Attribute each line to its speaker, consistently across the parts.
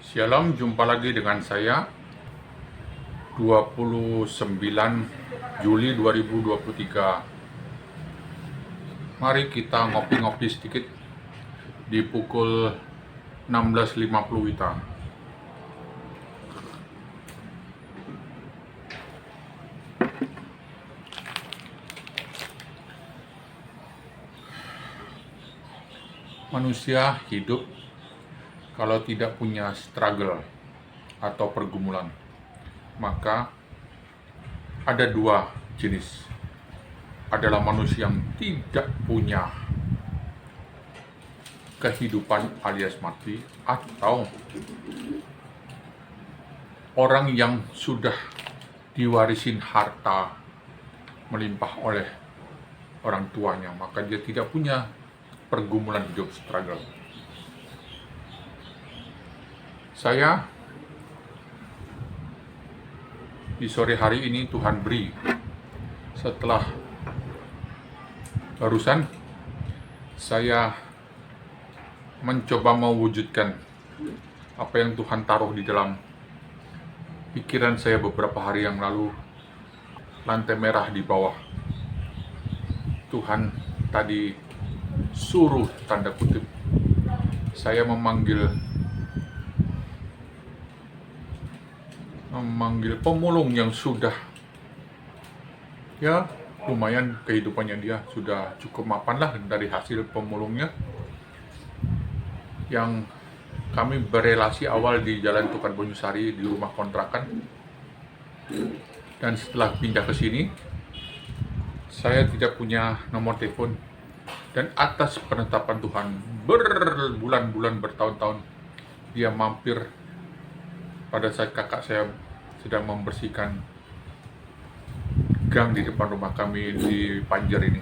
Speaker 1: Shalom, jumpa lagi dengan saya 29 Juli 2023. Mari kita ngopi-ngopi sedikit di pukul 16.50 WITA. Manusia hidup kalau tidak punya struggle atau pergumulan, maka ada dua jenis. Adalah manusia yang tidak punya kehidupan alias mati, atau orang yang sudah diwarisin harta melimpah oleh orang tuanya, maka dia tidak punya pergumulan hidup struggle. Saya di sore hari ini Tuhan beri, setelah barusan saya mencoba mewujudkan apa yang Tuhan taruh di dalam pikiran saya beberapa hari yang lalu, lantai merah di bawah. Tuhan tadi suruh, tanda kutip, saya memanggil pemulung yang sudah lumayan kehidupannya, dia sudah cukup mapan lah dari hasil pemulungnya, yang kami berelasi awal di Jalan Tukar Bonyusari di rumah kontrakan. Dan setelah pindah ke sini, saya tidak punya nomor telepon, dan atas penetapan Tuhan berbulan-bulan, bertahun-tahun, dia mampir pada saat kakak saya sedang membersihkan gang di depan rumah kami di Panjer ini.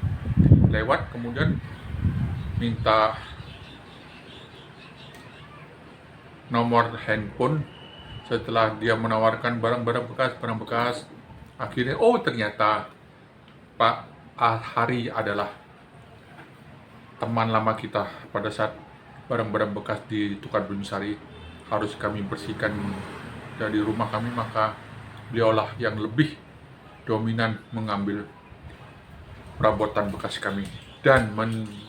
Speaker 1: Lewat, kemudian minta nomor handphone. Setelah dia menawarkan barang bekas, akhirnya ternyata Pak Hari adalah teman lama kita pada saat barang-barang bekas di Tukar Bonyusari harus kami bersihkan dari rumah kami, maka beliaulah yang lebih dominan mengambil perabotan bekas kami dan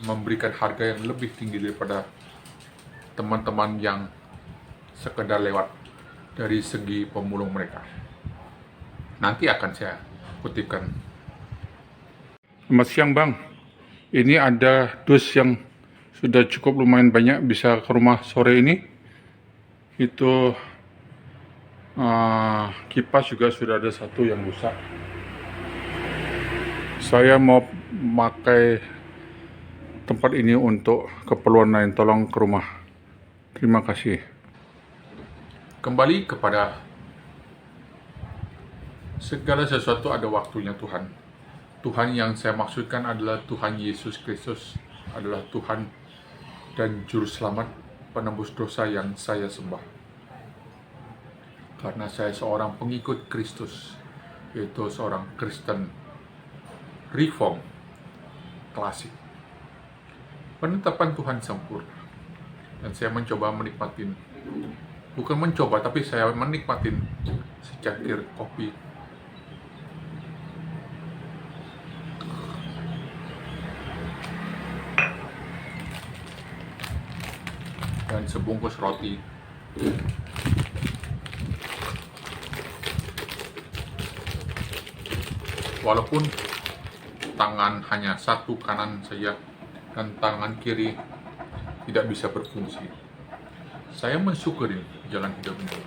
Speaker 1: memberikan harga yang lebih tinggi daripada teman-teman yang sekedar lewat dari segi pemulung mereka. Nanti akan saya kutipkan. Selamat siang Bang, ini ada dus yang sudah cukup lumayan banyak, bisa ke rumah sore ini. Itu kipas juga sudah ada satu yang rusak. Saya mau pakai tempat ini untuk keperluan lain, tolong ke rumah. Terima kasih. Kembali kepada segala sesuatu ada waktunya Tuhan. Tuhan yang saya maksudkan adalah Tuhan Yesus Kristus, adalah Tuhan dan Juru Selamat penembus dosa yang saya sembah. Karena saya seorang pengikut Kristus, yaitu seorang Kristen Reform klasik. Penetapan Tuhan sempurna, dan saya mencoba menikmatin, bukan mencoba, tapi saya menikmatin secangkir kopi dan sebungkus roti. Walaupun tangan hanya satu kanan saja dan tangan kiri tidak bisa berfungsi, saya mensyukuri jalan hidup ini.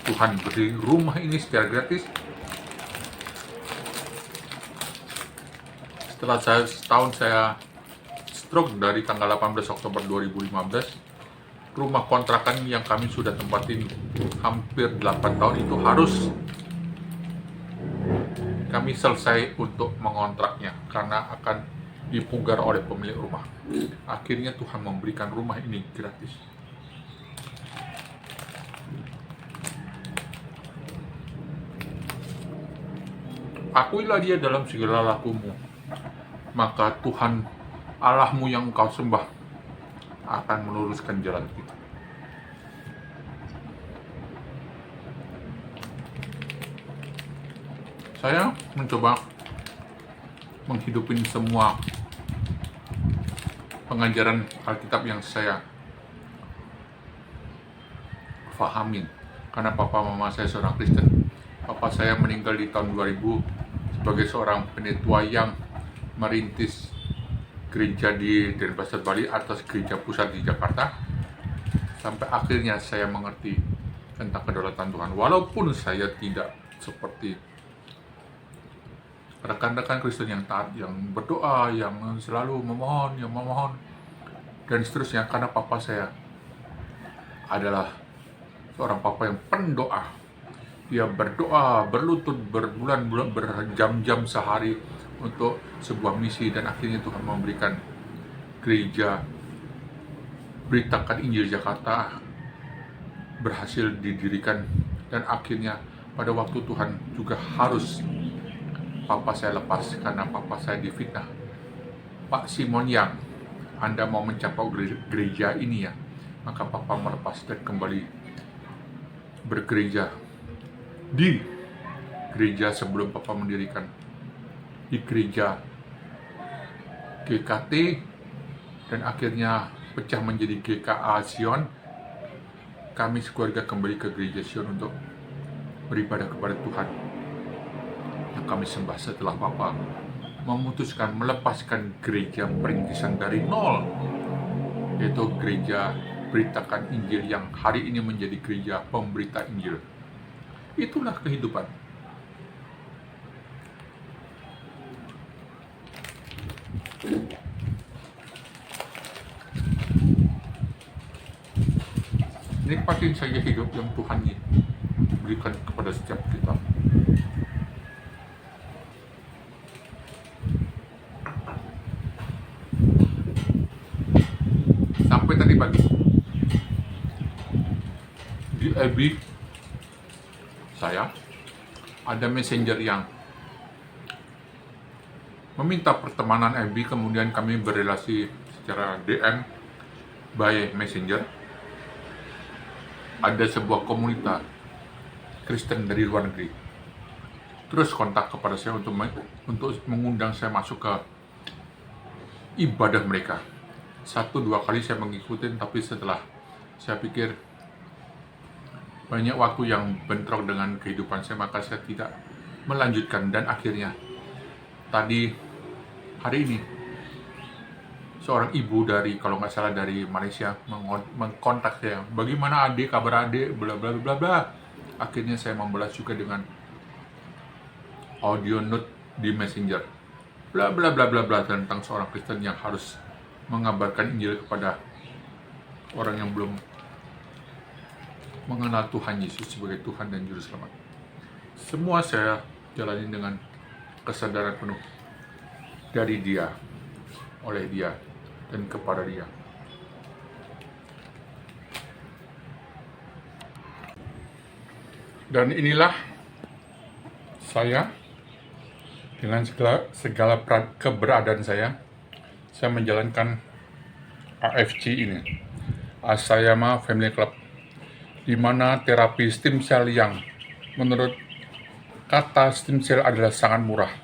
Speaker 1: Tuhan beri rumah ini secara gratis. Setelah setahun saya stroke dari tanggal 18 Oktober 2015, rumah kontrakan yang kami sudah tempatin hampir 8 tahun itu harus kami selesai untuk mengontraknya karena akan dipugar oleh pemilik rumah. Akhirnya Tuhan memberikan rumah ini gratis. Akuilah dia dalam segala lakumu, maka Tuhan Allahmu yang engkau sembah akan meluruskan jalan kita. Saya mencoba menghidupin semua pengajaran Alkitab yang saya fahamin. Karena papa mama saya seorang Kristen. Papa saya meninggal di tahun 2000 sebagai seorang penetua yang merintis gereja di Denpasar, Bali atas gereja pusat di Jakarta. Sampai akhirnya saya mengerti tentang kedaulatan Tuhan. Walaupun saya tidak seperti rekan-rekan Kristen yang taat, yang berdoa, yang selalu memohon, dan seterusnya. Karena papa saya adalah seorang papa yang pendoa. Dia berdoa, berlutut, berbulan-bulan, berjam-jam sehari untuk sebuah misi, dan akhirnya Tuhan memberikan gereja Beritakan Injil Jakarta berhasil didirikan, dan akhirnya pada waktu Tuhan juga harus papa saya lepas karena papa saya difitnah. Pak Simon Yang, Anda mau mencapai gereja ini ya? Maka papa melepas dan kembali bergereja di gereja sebelum papa mendirikan, di gereja GKT, dan akhirnya pecah menjadi GKA Sion. Kami sekeluarga kembali ke gereja Sion untuk beribadah kepada Tuhan yang kami sembah setelah papa memutuskan melepaskan gereja perintisan dari nol, yaitu gereja Beritakan Injil yang hari ini menjadi gereja pemberita Injil. Itulah kehidupan. Nikmatin saja hidup yang Tuhan berikan kepada setiap kita. Sampai tadi pagi di FB saya ada messenger yang meminta pertemanan FB, kemudian kami berrelasi secara DM by messenger. Ada sebuah komunitas Kristen dari luar negeri terus kontak kepada saya untuk mengundang saya masuk ke ibadah mereka. 1-2 kali saya mengikuti, tapi setelah saya pikir banyak waktu yang bentrok dengan kehidupan saya, maka saya tidak melanjutkan. Dan akhirnya hari ini seorang ibu dari, kalau nggak salah dari Malaysia, mengkontak saya, bagaimana adik, kabar adik, bla bla bla bla. Akhirnya saya membalas juga dengan audio note di messenger, bla bla bla bla bla, tentang seorang Kristen yang harus mengabarkan Injil kepada orang yang belum mengenal Tuhan Yesus sebagai Tuhan dan Juru Selamat. Semua saya jalani dengan kesadaran penuh dari Dia, oleh Dia, dan kepada Dia. Dan inilah saya dengan segala keberadaan saya menjalankan AFC ini, Asayama Family Club, di mana terapi stem cell yang menurut kata stem cell adalah sangat murah.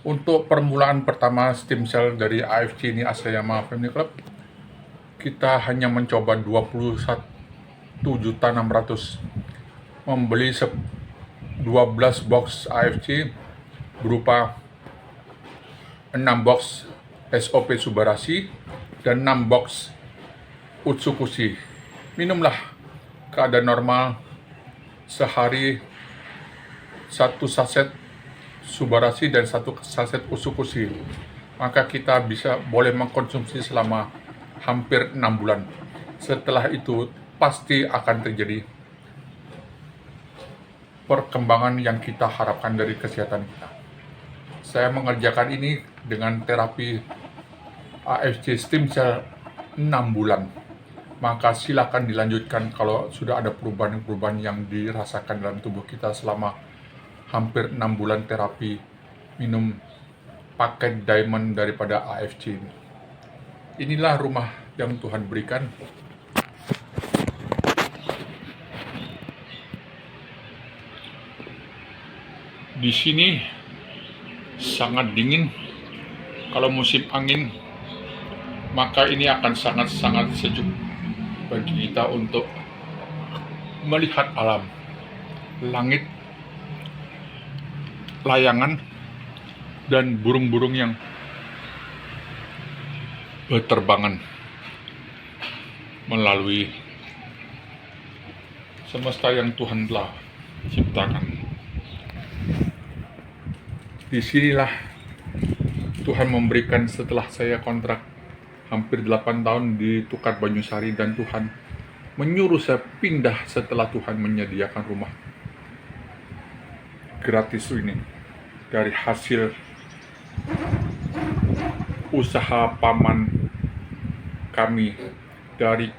Speaker 1: Untuk permulaan pertama stem cell dari AFC ini, Asayama Family Club, kita hanya mencoba 21.600.000 membeli 12 box AFC berupa 6 box SOP Subarasi dan 6 box Utsukushi. Minumlah keadaan normal sehari 1 saset Subarasi dan 1 saset Utsukushi, maka kita boleh mengkonsumsi selama hampir 6 bulan. Setelah itu pasti akan terjadi perkembangan yang kita harapkan dari kesehatan kita. Saya mengerjakan ini dengan terapi AFC stem cell 6 bulan. Maka silakan dilanjutkan kalau sudah ada perubahan-perubahan yang dirasakan dalam tubuh kita selama hampir 6 bulan terapi minum paket diamond daripada AFC ini. Inilah rumah yang Tuhan berikan. Di sini sangat dingin. Kalau musim angin, maka ini akan sangat-sangat sejuk bagi kita untuk melihat alam, langit, layangan, dan burung-burung yang berterbangan melalui semesta yang Tuhan telah ciptakan. Disinilah Tuhan memberikan, setelah saya kontrak hampir 8 tahun di Tukar Banyusari, dan Tuhan menyuruh saya pindah setelah Tuhan menyediakan rumah gratis ini dari hasil usaha paman kami, dari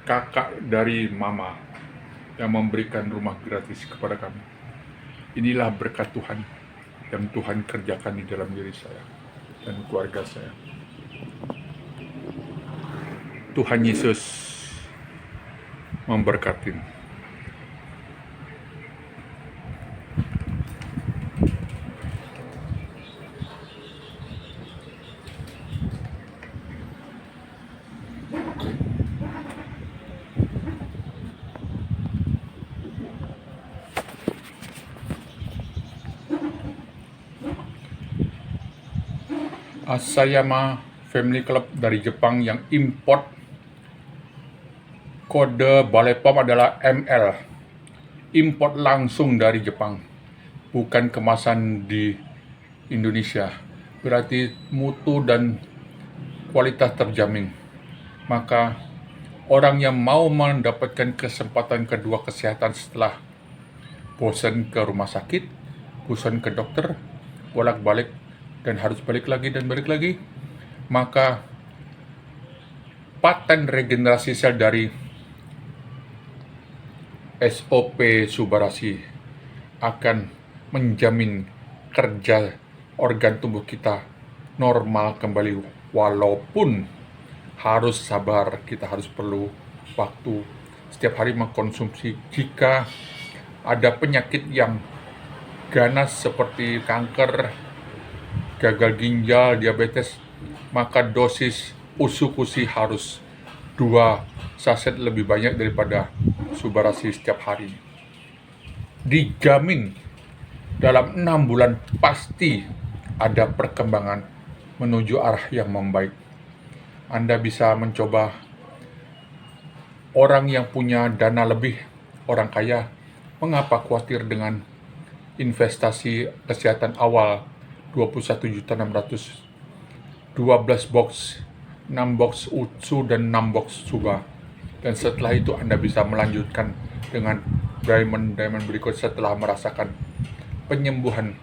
Speaker 1: kakak, dari mama yang memberikan rumah gratis kepada kami. Inilah berkat Tuhan yang Tuhan kerjakan di dalam diri saya dan keluarga saya. Tuhan Yesus memberkati. Asayama Family Club dari Jepang yang import kode Balai POM adalah ML. Import langsung dari Jepang, bukan kemasan di Indonesia. Berarti mutu dan kualitas terjamin. Maka orang yang mau mendapatkan kesempatan kedua kesehatan setelah bosan ke rumah sakit, bosan ke dokter, bolak-balik, dan harus balik lagi dan balik lagi, maka paten regenerasi sel dari SOP Subarasi akan menjamin kerja organ tubuh kita normal kembali, walaupun harus sabar, kita harus perlu waktu setiap hari mengkonsumsi. Jika ada penyakit yang ganas seperti kanker, gagal ginjal, diabetes, maka dosis usukusi harus 2 saset lebih banyak daripada Subarasi setiap hari. Dijamin dalam 6 bulan pasti ada perkembangan menuju arah yang membaik. Anda bisa mencoba. Orang yang punya dana lebih, orang kaya, mengapa khawatir dengan investasi kesehatan awal 21.600.000, 12 box, 6 box Utsu dan 6 box Suba. Dan setelah itu Anda bisa melanjutkan dengan diamond berikut setelah merasakan penyembuhan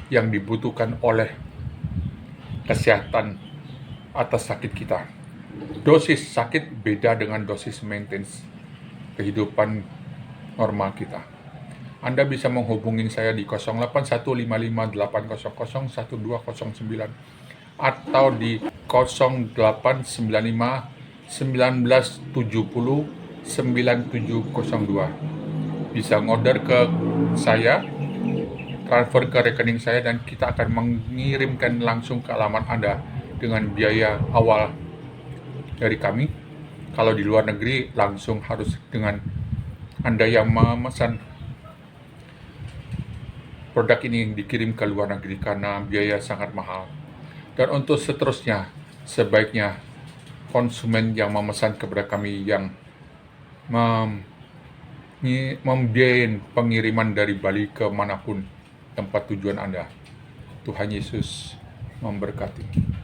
Speaker 1: yang dibutuhkan oleh kesehatan atas sakit kita. Dosis sakit beda dengan dosis maintenance kehidupan normal kita. Anda bisa menghubungi saya di 081558001209 atau di 0895-1970-9702. Bisa ngorder ke saya, transfer ke rekening saya, dan kita akan mengirimkan langsung ke alamat Anda dengan biaya awal dari kami. Kalau di luar negeri langsung harus dengan Anda yang memesan produk ini dikirim ke luar negeri karena biaya sangat mahal. Dan untuk seterusnya, sebaiknya konsumen yang memesan kepada kami yang membiayai pengiriman dari Bali ke manapun tempat tujuan Anda. Tuhan Yesus memberkati.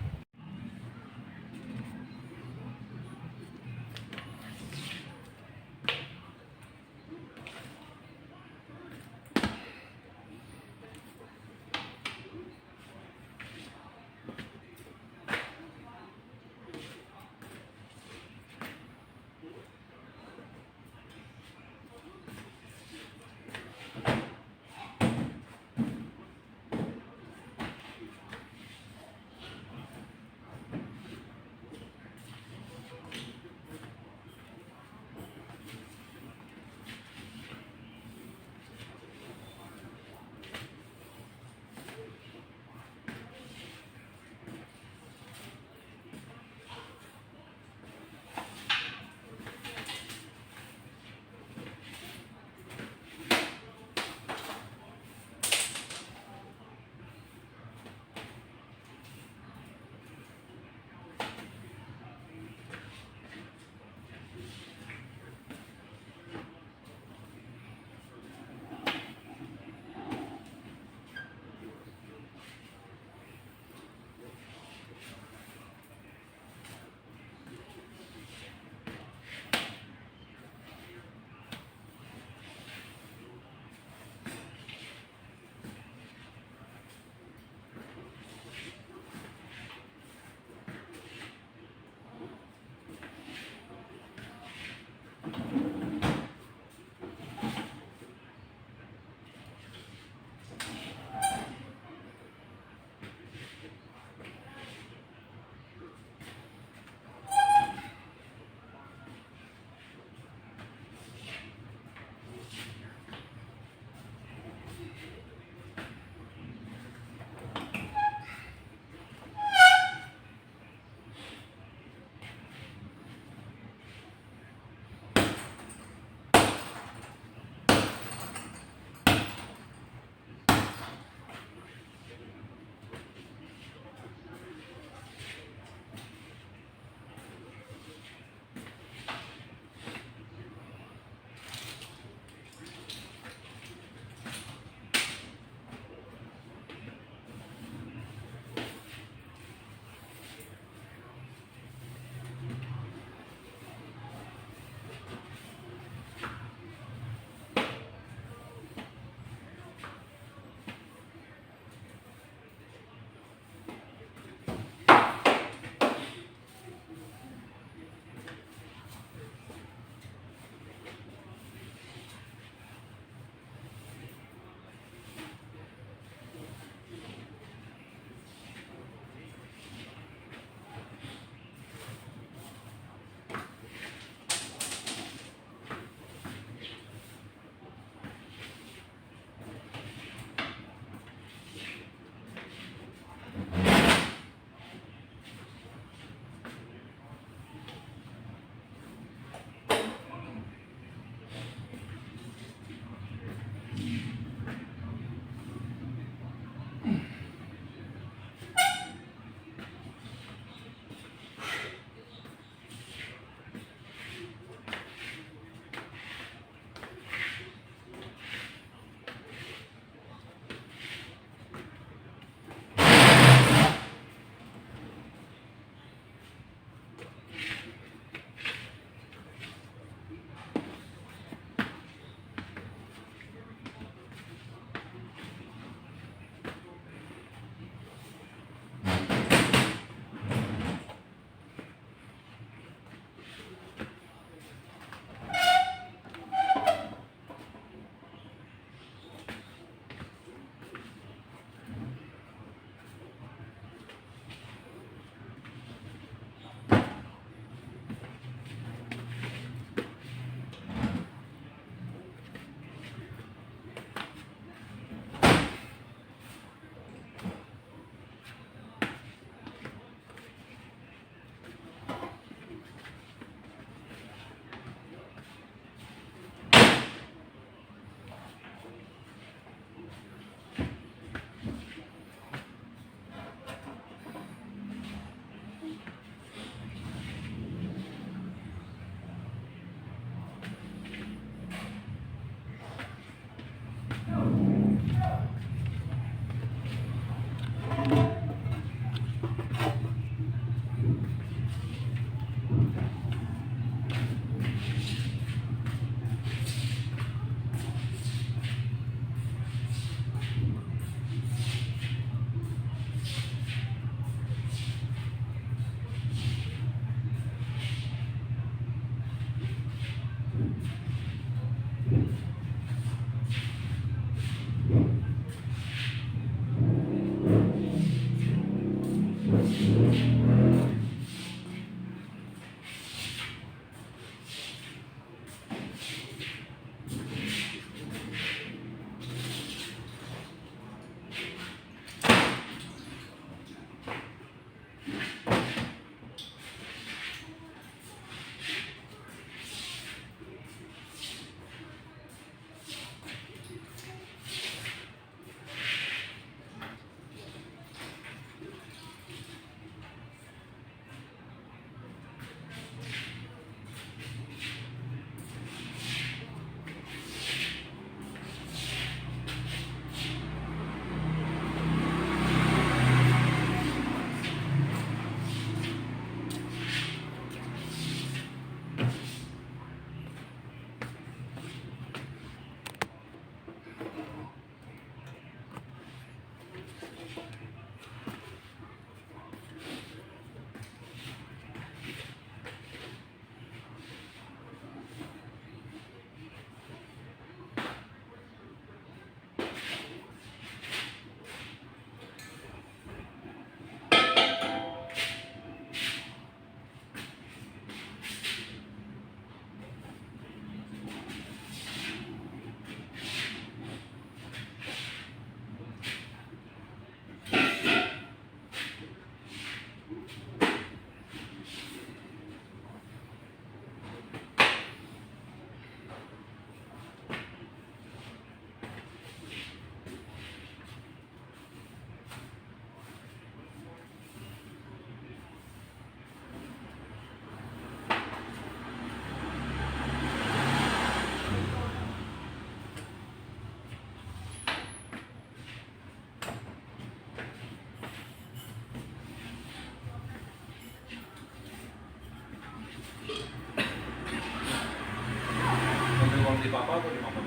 Speaker 2: Mau di papa atau di mama?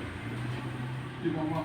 Speaker 1: Di mama.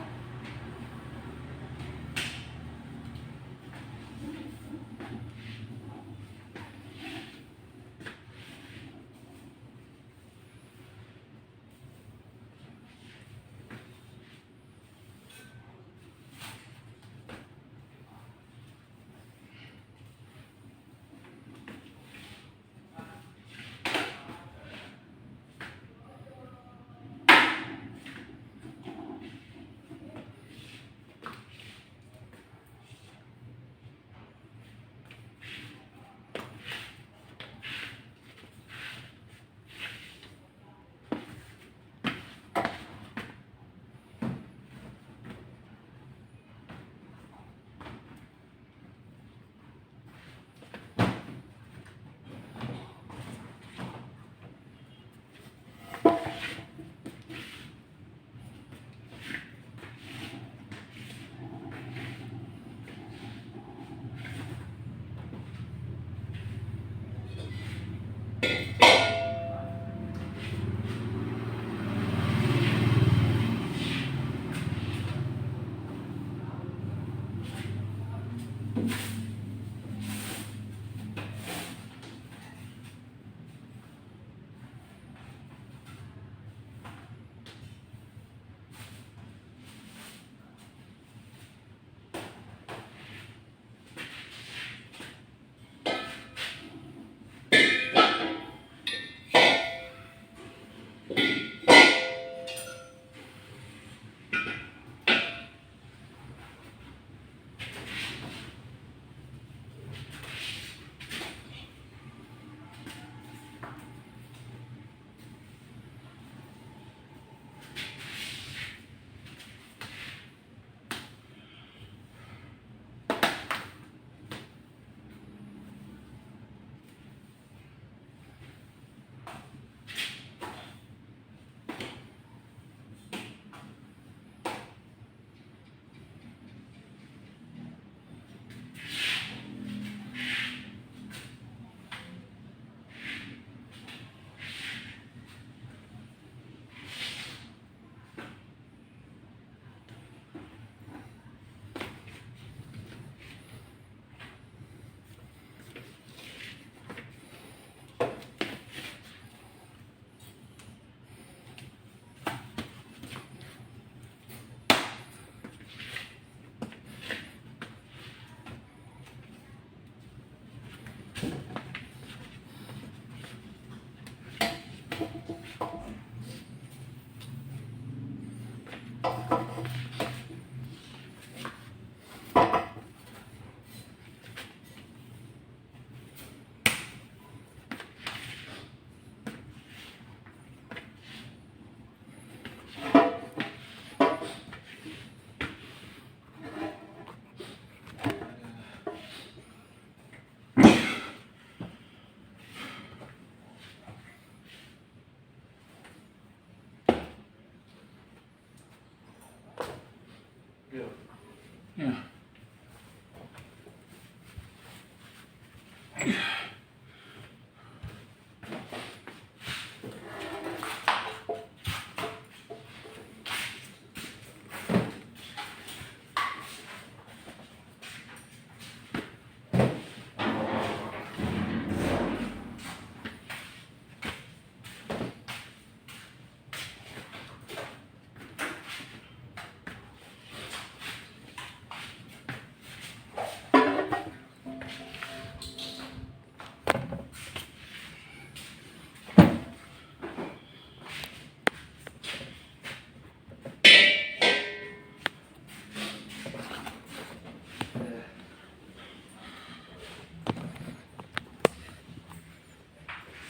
Speaker 1: Ya.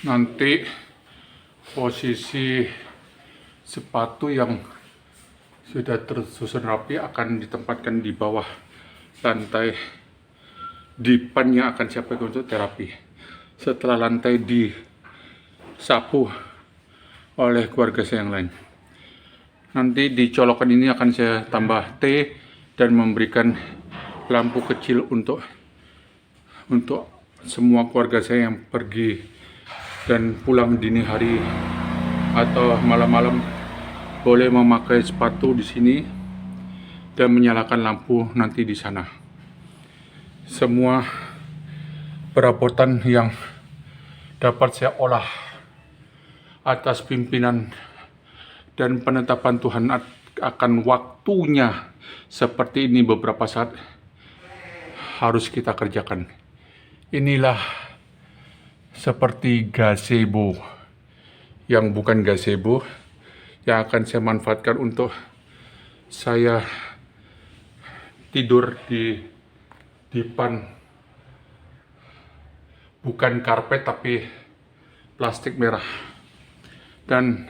Speaker 1: Nanti posisi sepatu yang sudah tersusun rapi akan ditempatkan di bawah lantai dipan yang akan siap pakai untuk terapi. Setelah lantai disapu oleh keluarga saya yang lain, nanti di colokan ini akan saya tambah T dan memberikan lampu kecil untuk semua keluarga saya yang pergi dan pulang dini hari atau malam-malam boleh memakai sepatu di sini dan menyalakan lampu nanti di sana. Semua perabotan yang dapat saya olah atas pimpinan dan penetapan Tuhan akan waktunya seperti ini beberapa saat harus kita kerjakan. Inilah seperti gazebo yang bukan gazebo yang akan saya manfaatkan untuk saya tidur di depan, bukan karpet tapi plastik merah. Dan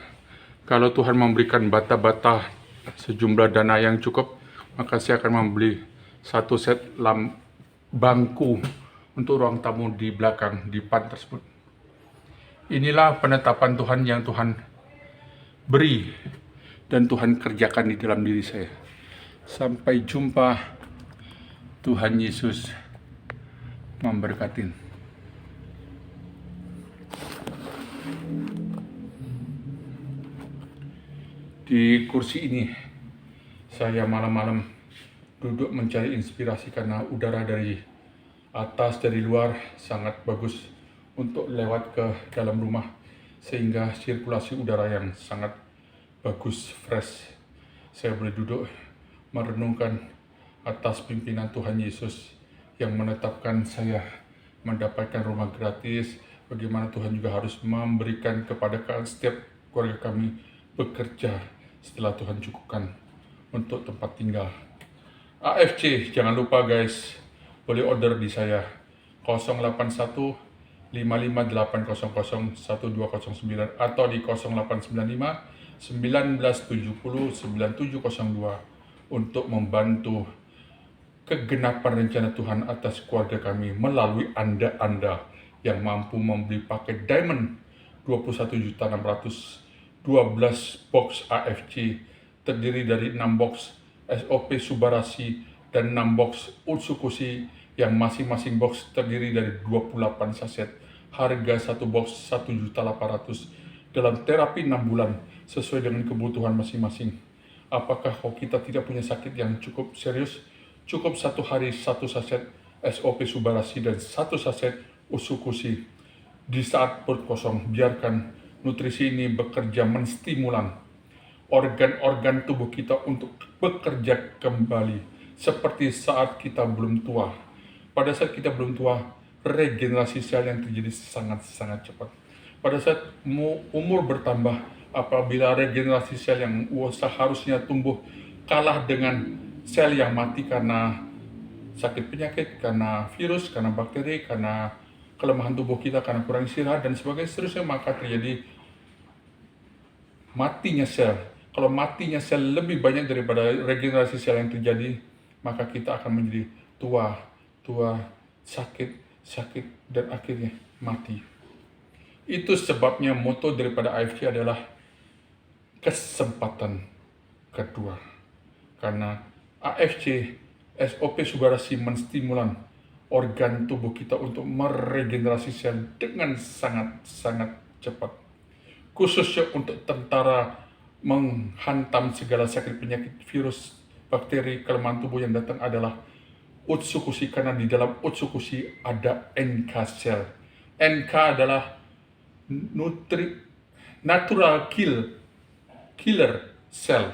Speaker 1: kalau Tuhan memberikan bata-bata sejumlah dana yang cukup, maka saya akan membeli satu set bangku untuk ruang tamu di belakang depan tersebut. Inilah penetapan Tuhan yang Tuhan beri dan Tuhan kerjakan di dalam diri saya. Sampai jumpa. Tuhan Yesus memberkati. Di kursi ini saya malam-malam duduk mencari inspirasi karena udara dari atas, dari luar sangat bagus untuk lewat ke dalam rumah, sehingga sirkulasi udara yang sangat bagus, fresh. Saya boleh duduk merenungkan atas pimpinan Tuhan Yesus yang menetapkan saya mendapatkan rumah gratis, bagaimana Tuhan juga harus memberikan kepada setiap keluarga kami bekerja setelah Tuhan cukupkan untuk tempat tinggal. AFC, jangan lupa guys, boleh order di saya 081 55800 1209 atau di 0895 1970 9702 untuk membantu kegenapan rencana Tuhan atas keluarga kami melalui Anda yang mampu membeli paket Diamond 21.600 12 box AFC terdiri dari 6 box SOP Subarasi dan 6 box Utsukushi yang masing-masing box terdiri dari 28 saset, harga satu box 1.800.000 dalam terapi 6 bulan sesuai dengan kebutuhan masing-masing. Apakah kalau kita tidak punya sakit yang cukup serius, cukup satu hari satu saset SOP Subarasi dan satu saset Utsukushi. Di saat perut kosong, biarkan nutrisi ini bekerja menstimulan organ-organ tubuh kita untuk bekerja kembali seperti saat kita belum tua. Pada saat kita belum tua, regenerasi sel yang terjadi sangat-sangat cepat. Pada saat umur bertambah, apabila regenerasi sel yang seharusnya tumbuh kalah dengan sel yang mati karena sakit penyakit, karena virus, karena bakteri, karena kelemahan tubuh kita, karena kurang istirahat dan sebagainya, seterusnya, maka terjadi matinya sel. Kalau matinya sel lebih banyak daripada regenerasi sel yang terjadi, maka kita akan menjadi tua, sakit, dan akhirnya mati. Itu sebabnya moto daripada AFC adalah kesempatan kedua. Karena AFC, SOP Subarasi menstimulan organ tubuh kita untuk meregenerasi sel dengan sangat-sangat cepat. Khususnya untuk tentara menghantam segala sakit penyakit, virus, bakteri, kelemahan tubuh yang datang adalah Utsukushi, karena di dalam Utsukushi ada NK sel. NK adalah natural killer cell.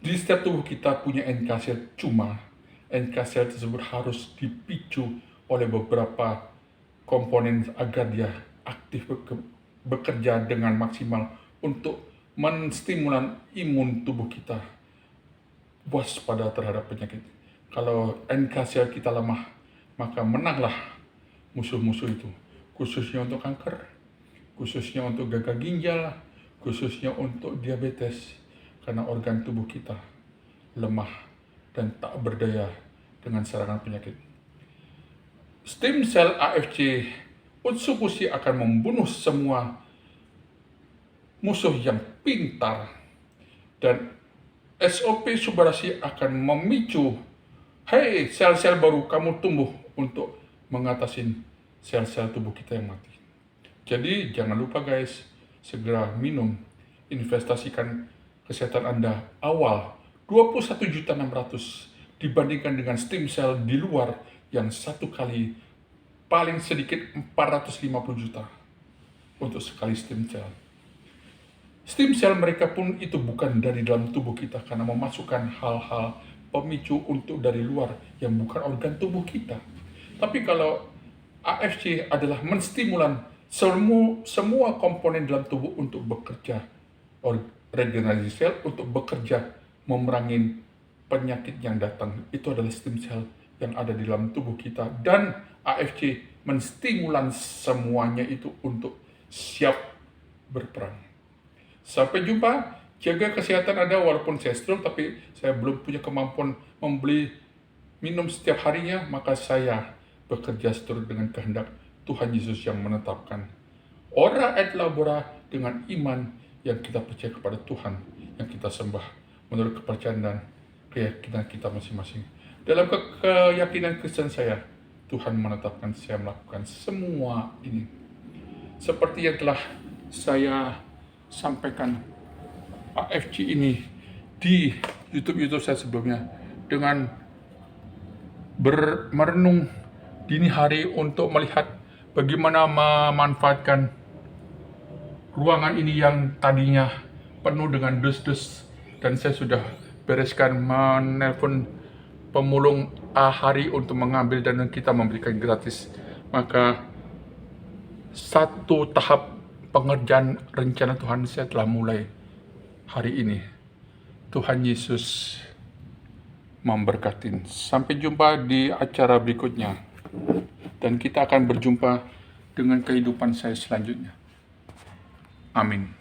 Speaker 1: Di setiap tubuh kita punya NK sel, cuma NK sel tersebut harus dipicu oleh beberapa komponen agar dia aktif bekerja dengan maksimal untuk menstimulan imun tubuh kita waspada terhadap penyakit. Kalau NK sel kita lemah, maka menanglah musuh-musuh itu, khususnya untuk kanker, khususnya untuk gagal ginjal, khususnya untuk diabetes, karena organ tubuh kita lemah dan tak berdaya dengan serangan penyakit. Stem cell AFC Utsukushi akan membunuh semua musuh yang pintar, dan SOP Subarasi akan memicu, hei sel-sel baru kamu tumbuh untuk mengatasi sel-sel tubuh kita yang mati. Jadi jangan lupa guys, segera minum investasikan kesehatan Anda awal 21.600.000 dibandingkan dengan stem cell di luar yang satu kali paling sedikit 450 juta untuk sekali stem cell. Stem cell mereka pun itu bukan dari dalam tubuh kita karena memasukkan hal-hal pemicu untuk dari luar yang bukan organ tubuh kita. Tapi kalau AFC adalah menstimulan semua komponen dalam tubuh untuk bekerja, regenerasi sel untuk bekerja memerangi penyakit yang datang. Itu adalah stem cell yang ada di dalam tubuh kita, dan AFC menstimulan semuanya itu untuk siap berperang. Sampai jumpa, jaga kesehatan Anda. Walaupun saya stroke, tapi saya belum punya kemampuan membeli minum setiap harinya, maka saya bekerja seturut dengan kehendak Tuhan Yesus yang menetapkan. Ora et labora, dengan iman yang kita percaya kepada Tuhan, yang kita sembah menurut kepercayaan dan keyakinan kita masing-masing. Dalam keyakinan Kristen saya, Tuhan menetapkan saya melakukan semua ini. Seperti yang telah saya sampaikan AFC ini di YouTube saya sebelumnya, dengan merenung dini hari untuk melihat bagaimana memanfaatkan ruangan ini yang tadinya penuh dengan dus-dus, dan saya sudah bereskan menelpon pemulung hari untuk mengambil dan kita memberikan gratis. Maka satu tahap pengerjaan rencana Tuhan saya telah mulai hari ini. Tuhan Yesus memberkati. Sampai jumpa di acara berikutnya. Dan kita akan berjumpa dengan kehidupan saya selanjutnya. Amin.